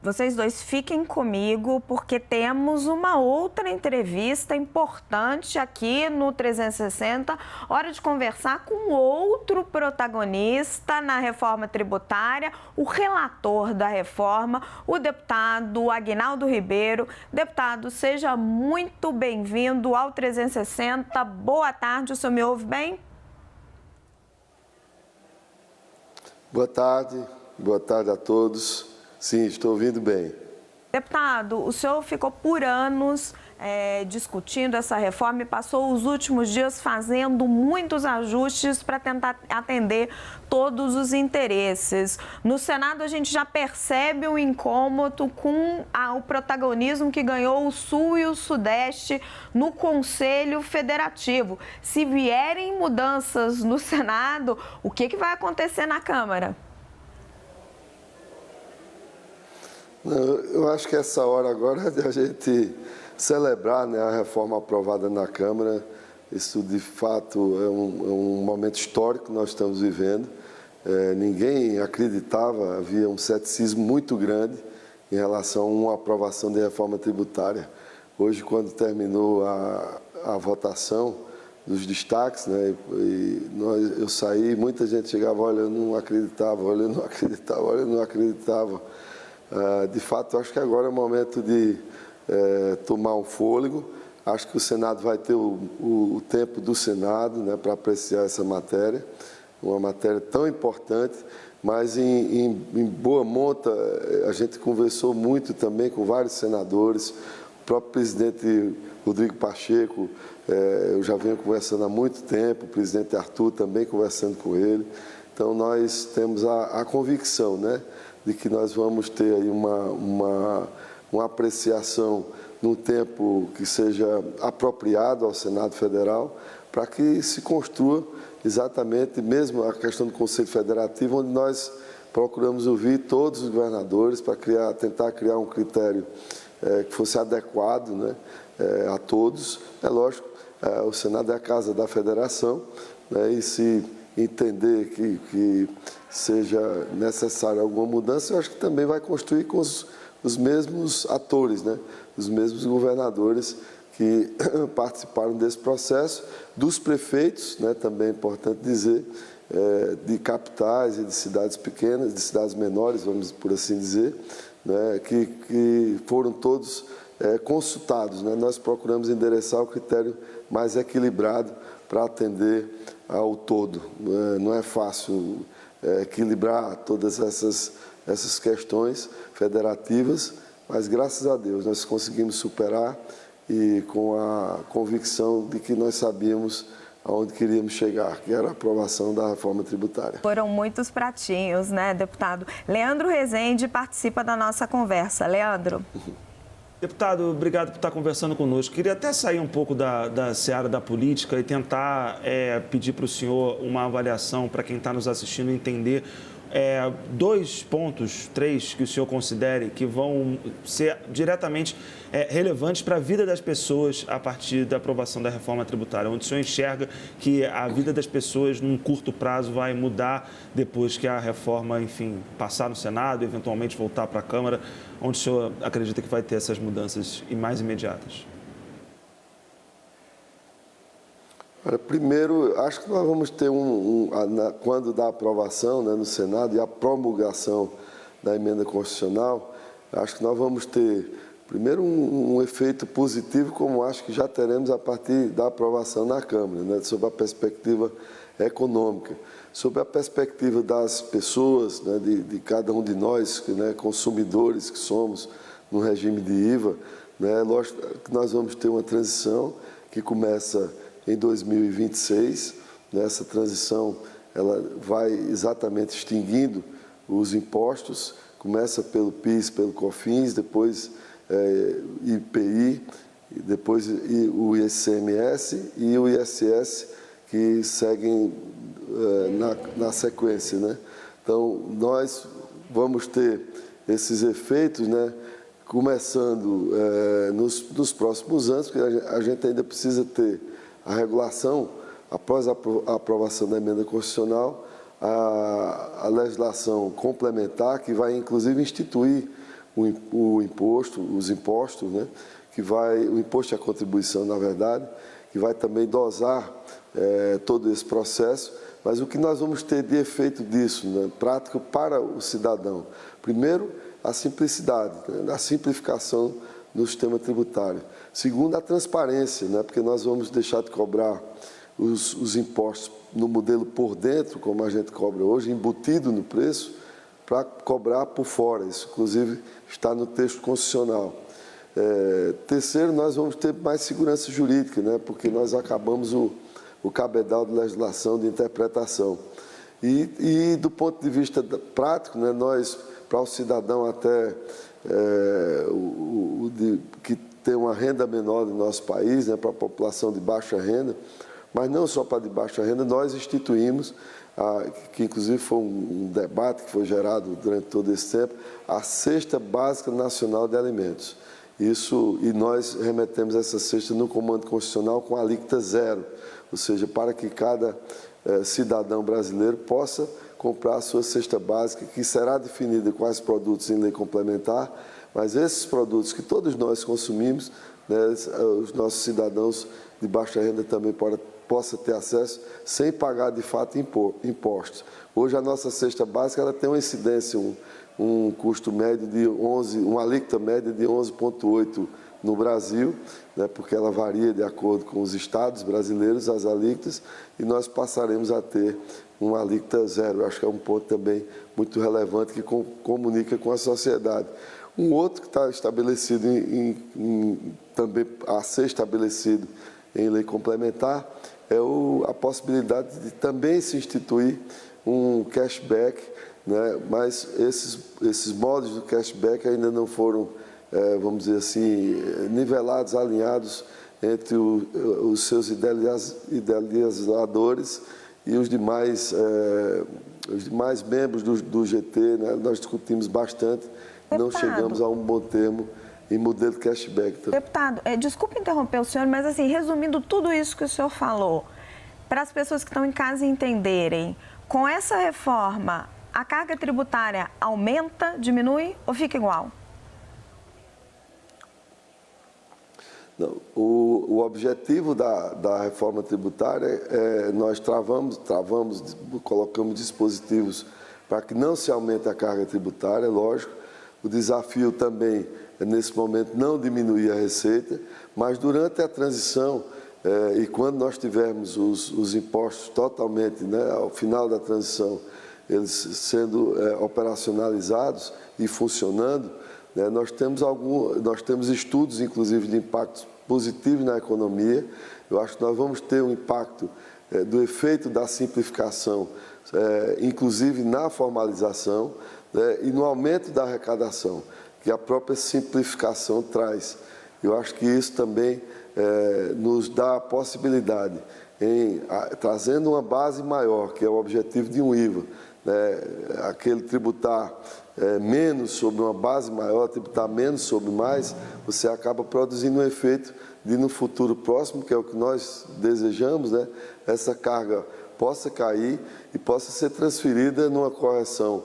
Vocês dois fiquem comigo, porque temos uma outra entrevista importante aqui no 360. Hora de conversar com outro protagonista na reforma tributária, o relator da reforma, o deputado Aguinaldo Ribeiro. Deputado, seja muito bem-vindo ao 360. Boa tarde, o senhor me ouve bem? Boa tarde a todos. Sim, estou ouvindo bem. Deputado, o senhor ficou por anos discutindo essa reforma e passou os últimos dias fazendo muitos ajustes para tentar atender todos os interesses. No Senado, a gente já percebe o incômodo com o protagonismo que ganhou o Sul e o Sudeste no Conselho Federativo. Se vierem mudanças no Senado, o que vai acontecer na Câmara? Eu acho que essa hora agora é de a gente celebrar, né, a reforma aprovada na Câmara. Isso, de fato, é um momento histórico que nós estamos vivendo. Ninguém acreditava, havia um ceticismo muito grande em relação a uma aprovação de reforma tributária. Hoje, quando terminou a votação dos destaques, né, eu saí, muita gente chegava, olha, eu não acreditava, olha, eu não acreditava, olha, eu não acreditava. De fato, acho que agora é o momento de tomar um fôlego. Acho que o Senado vai ter o tempo do Senado, né, para apreciar essa matéria, uma matéria tão importante, mas em boa monta a gente conversou muito também com vários senadores, o próprio presidente Rodrigo Pacheco, eu já venho conversando há muito tempo, o presidente Arthur também conversando com ele. Então, nós temos a convicção, né, de que nós vamos ter aí uma apreciação num tempo que seja apropriado ao Senado Federal, para que se construa exatamente mesmo a questão do Conselho Federativo, onde nós procuramos ouvir todos os governadores para tentar criar um critério que fosse adequado, né, a todos. É lógico, o Senado é a casa da Federação, né, e se entender que seja necessária alguma mudança, eu acho que também vai construir com os mesmos atores, né? Os mesmos governadores que participaram desse processo, dos prefeitos, né? Também é importante dizer, de capitais e de cidades pequenas, de cidades menores, vamos por assim dizer, né? Que foram todos consultados, né? Nós procuramos endereçar o critério mais equilibrado para atender ao todo. Não é fácil equilibrar todas essas questões federativas, mas graças a Deus nós conseguimos superar, e com a convicção de que nós sabíamos aonde queríamos chegar, que era a aprovação da reforma tributária. Foram muitos pratinhos, né, deputado? Leandro Rezende participa da nossa conversa. Leandro. Deputado, obrigado por estar conversando conosco. Queria até sair um pouco da seara da política e tentar pedir para o senhor uma avaliação para quem está nos assistindo entender três, que o senhor considere que vão ser diretamente relevantes para a vida das pessoas a partir da aprovação da reforma tributária, onde o senhor enxerga que a vida das pessoas, num curto prazo, vai mudar depois que a reforma, enfim, passar no Senado e eventualmente voltar para a Câmara, onde o senhor acredita que vai ter essas mudanças mais imediatas? Primeiro, acho que nós vamos ter quando da aprovação, né, no Senado, e a promulgação da emenda constitucional, acho que nós vamos ter, primeiro, um efeito positivo, como acho que já teremos a partir da aprovação na Câmara, né, sob a perspectiva econômica, sob a perspectiva das pessoas, né, de cada um de nós, né, consumidores que somos no regime de IVA, né, lógico que nós vamos ter uma transição que começa em 2026, nessa transição ela vai exatamente extinguindo os impostos, começa pelo PIS, pelo COFINS, depois IPI, depois o ICMS e o ISS, que seguem na sequência, né? Então, nós vamos ter esses efeitos, né, começando nos próximos anos, porque a gente ainda precisa ter a regulação, após a aprovação da emenda constitucional, a legislação complementar, que vai inclusive instituir o imposto, os impostos, né? O imposto e a contribuição, na verdade, que vai também dosar todo esse processo. Mas o que nós vamos ter de efeito disso, né, prático para o cidadão? Primeiro, a simplicidade, né, a simplificação no sistema tributário. Segundo, a transparência, né, porque nós vamos deixar de cobrar os impostos no modelo por dentro, como a gente cobra hoje, embutido no preço, para cobrar por fora. Isso, inclusive, está no texto constitucional. Terceiro, nós vamos ter mais segurança jurídica, né, porque nós acabamos o cabedal de legislação de interpretação. E do ponto de vista prático, né, nós, para o cidadão até que tem uma renda menor no nosso país, né, para a população de baixa renda, mas não só para de baixa renda, nós instituímos, que inclusive foi um debate que foi gerado durante todo esse tempo, a Cesta Básica Nacional de Alimentos. E nós remetemos essa cesta no Comando Constitucional com alíquota zero, ou seja, para que cada cidadão brasileiro possa comprar a sua cesta básica, que será definida quais produtos em lei complementar, mas esses produtos que todos nós consumimos, né, os nossos cidadãos de baixa renda também possam ter acesso sem pagar de fato impostos. Hoje a nossa cesta básica ela tem uma incidência, um custo médio de 11, uma alíquota média de 11,8 no Brasil, né, porque ela varia de acordo com os estados brasileiros, as alíquotas, e nós passaremos a ter uma alíquota zero. Eu acho que é um ponto também muito relevante que comunica com a sociedade. Um outro que está estabelecido, também a ser estabelecido em lei complementar, é a possibilidade de também se instituir um cashback, né, mas esses modos do cashback ainda não foram, vamos dizer assim, nivelados, alinhados entre os seus idealizadores e os demais membros do GT, né? Nós discutimos bastante, não chegamos a um bom termo em modelo cashback. Deputado, desculpe interromper o senhor, mas assim, resumindo tudo isso que o senhor falou, para as pessoas que estão em casa entenderem, com essa reforma, a carga tributária aumenta, diminui ou fica igual? Não, o objetivo da reforma tributária nós colocamos dispositivos para que não se aumente a carga tributária, lógico. O desafio também é, nesse momento, não diminuir a receita, mas durante a transição, e quando nós tivermos os impostos totalmente, né, ao final da transição, eles sendo operacionalizados e funcionando, né, nós temos estudos, inclusive, de impactos positivos na economia. Eu acho que nós vamos ter um impacto do efeito da simplificação, inclusive na formalização, né, e no aumento da arrecadação, que a própria simplificação traz. Eu acho que isso também nos dá a possibilidade, trazendo uma base maior, que é o objetivo de um IVA, né, aquele tributar menos sobre uma base maior, tributar menos sobre mais, você acaba produzindo um efeito de, no futuro próximo, que é o que nós desejamos, né, essa carga possa cair e possa ser transferida numa correção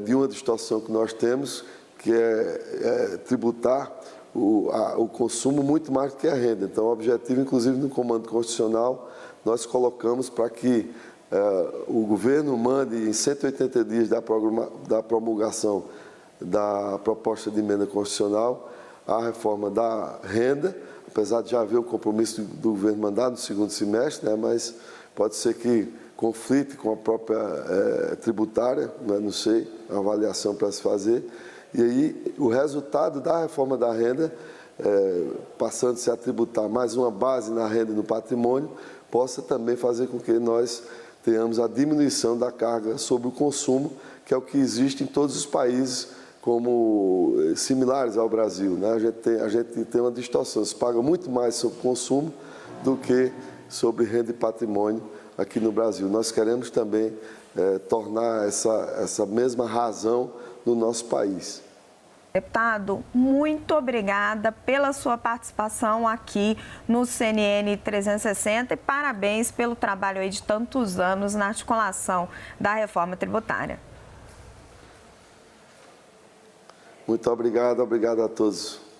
de uma distorção que nós temos, que é tributar o consumo muito mais do que a renda. Então, o objetivo, inclusive, no Comando Constitucional, nós colocamos para que o governo mande, em 180 dias da promulgação da proposta de emenda constitucional, a reforma da renda, apesar de já haver o compromisso do governo mandar no segundo semestre, né, mas pode ser que conflite com a própria tributária, né, não sei, a avaliação para se fazer. E aí, o resultado da reforma da renda, passando-se a tributar mais uma base na renda e no patrimônio, possa também fazer com que nós tenhamos a diminuição da carga sobre o consumo, que é o que existe em todos os países como similares ao Brasil, né? A gente tem uma distorção, se paga muito mais sobre consumo do que sobre renda e patrimônio aqui no Brasil. Nós queremos também tornar essa mesma razão no nosso país. Deputado, muito obrigada pela sua participação aqui no CNN 360 e parabéns pelo trabalho aí de tantos anos na articulação da reforma tributária. Muito obrigado a todos.